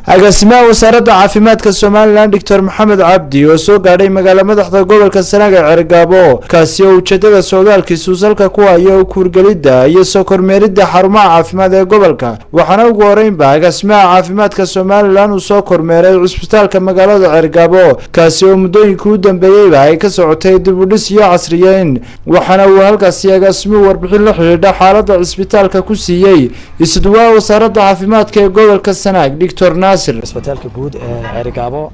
agaasimaha wasaaradda caafimaadka Soomaaliland Dr. Maxamed Cabdi oo soo gaadhay magaalada madaxda gobolka Sanaag ee Cerigabo kaasi oo ujeedada socdaalkiisu salka ku hayo kuurgalida iyo soo kormeeridda xarumaha caafimaad ee gobolka waxaana ugu horeynba agaasimaha caafimaadka Soomaaliland uu soo kormeeray cusbitaalka magaalada Cerigabo kaasi oo muddooyinkii u dambeeyay ay ka socotay dib u dhis iyo casriyeyn waxaana uu halkaasi agaasimuhu warbixin la xiriirta xaaladda cusbitaalka ku siiyay isduwaa wasaaradda caafimaadka ee gobolka Sanaag Dr. isbitaalka guud ee Cerigabo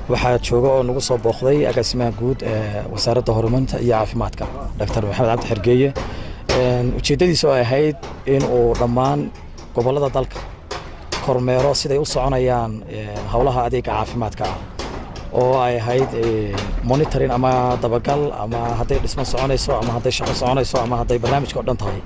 waxaa jooga oo nagu soo booqday agaasimaha guud ee wasaaradda horumarinta iyo caafimaadka Dr. Maxamed Cabdi Xergeeye ujeedadiisu ay ahayd in uu dhammaan gobolada dalka kormeero siday u soconayaan hawlaha adeegga caafimaadka oo ay ahayd monitoring ama dabagal ama haday dhismo soconayso ama haday shaqo soconayso ama haday barnaamijka dhan tahay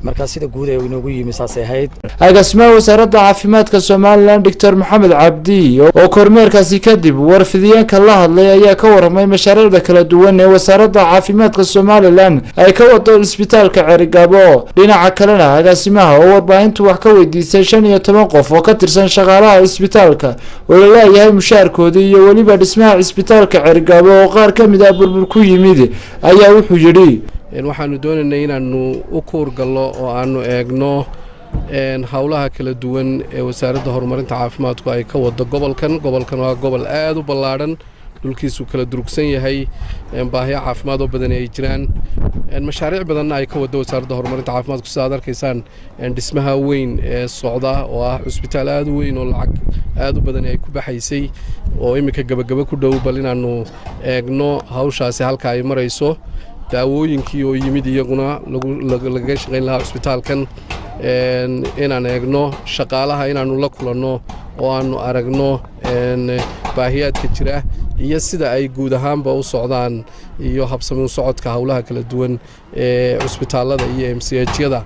marka sida guud ee inoogu yimi saasay ahayd agaasimaha wasaaradda caafimaadka Soomaaliland Dr. Maxamed Cabdi oo kormeerkaasi kadib warfidiyeenka la hadlay ayaa ka warramay mashaariicda kala duwan ee wasaaradda caafimaadka Soomaaliland ay ka wado isbitaalka Cerigabo dhinaca kalena agaasimaha oo warbaahintu wax ka weydiisay 15 qof oo ka tirsan shaqaalaha isbitaalka oo la leeyahay mushaarkoodii iyo waliba dhismaha isbitaalka Cerigabo oo qaar ka mid ah burbur ku yimid ayaa wuxuu yiri waxaanu doonaynaa inaanu u kuurgalno oo aanu eegno hawlaha kala duwan ee wasaaradda horumarinta caafimaadku ay ka wado gobolkan waa gobol aad u ballaaran dhulkiisu kala durugsan yahay baahiyo caafimaad oo badan ay jiraan mashaariic badanna ay ka wado wasaaradda horumarinta caafimaadku sida aad arkaysaan dhismaha weyn ee socda oo ah cusbitaal aad u weyn oo lacag aad u badan ay ku baxaysay oo iminka gabagaba ku dhow bal inaanu eegno hawshaasi halka ay marayso daawooyinkii oo yimid iyaguna laga shaqayn lahaa cusbitaalkan inaan eegno shaqaalaha inaanu la kulanno oo aanu aragno baahiyaadka jira iyo sida ay guud ahaanba u socdaan iyo habsami u socodka hawlaha kala duwan ee cusbitaalada iyo MCH-yada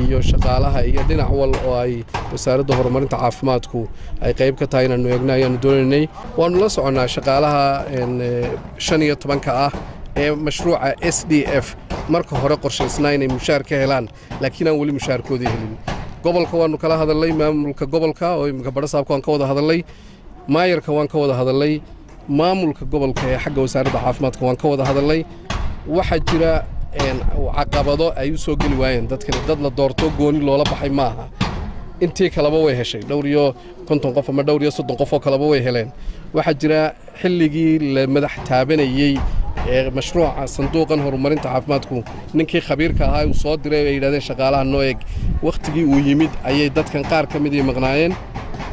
iyo shaqaalaha iyo dhinac wal oo ay wasaaradda horumarinta caafimaadku ay qayb ka tahay inaanu eegno ayaanu doonaynay waanu la soconaa shaqaalaha 15 ah ee mashruuca SDF marka hore qorshaysnaa inay mushaar ka helaan laakiin aan wali mushaarkoodii helin gobolka waanu kala hadalnay maamulka gobolka oo imka barasaabka waan ka wada hadalnay maayarka waan ka wada hadalnay maamulka gobolka ee xagga wasaaradda caafimaadka waan ka wada hadalnay waxa jira caqabado ay u soo geli waayeen dadkan dad la doorto gooni loola baxay maaha intii kalaba way heshay dhowr iyo 50 qof ama dhowr iyo 30 qof oo kalaba way heleen waxa jira xilligii la madax taabanayay mashruuca sanduuqan horumarinta caafimaadku ninkii khabiirka ahaa uu soo diray ay yiraahdeen shaqaalaha noo eeg waqtigii uu yimid ayay dadkan qaar ka mid ah maqnaayeen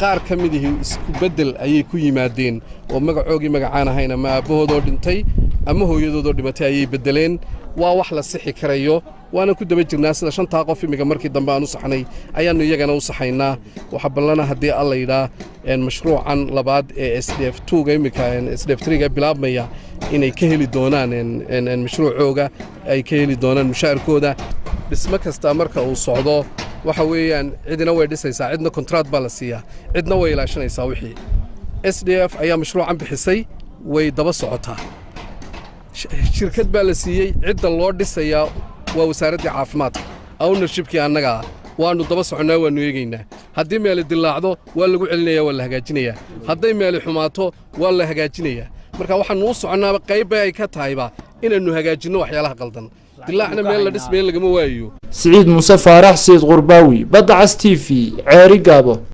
qaar ka mid ah isku bedel ayay ku yimaadeen oo magacoogii magacaan ahayn ama aabahoodoo dhintay ama hooyadoodoo dhimatay ayay bedeleen waa wax la sixi karayo waana ku daba jirnaa sida 5 qof imiga markii dambe aan u saxnay ayaanu iyagana u saxaynaa waxa ballana hadii alla yiraahdo mashruucan labaad ee SDF2 imika SDF3 bilaabmaya inay ka heli doonaan mashruucooga ay ka heli doonaan mushaarkooda dhismo kasta marka uu socdo waxa weeyaan cidina way dhisaysaa cidna contract baa la siiyaa cidna way ilaashanaysaa wixii SDF ayaa mashruucan bixisay way daba socotaa shirkad baa la siiyay cidda loo dhisayaa waa wasaaradda caafimaadka ownershipkii annaga waanu daba soconaa waanu eegaynaa haddii meel dilaacdo waa lagu celinayaa waa la hagaajinayaa hadday meel xumaato waa la hagaajinayaa marka waxaan u soconaa qayb ay ka tahayba inaanu hagaajino waxyaalaha qaldan dilaacna meel la dhismay lagama waayo Saciid Muuse Faarax Saciid Qurbaawi Badda Cas TV Cerigabo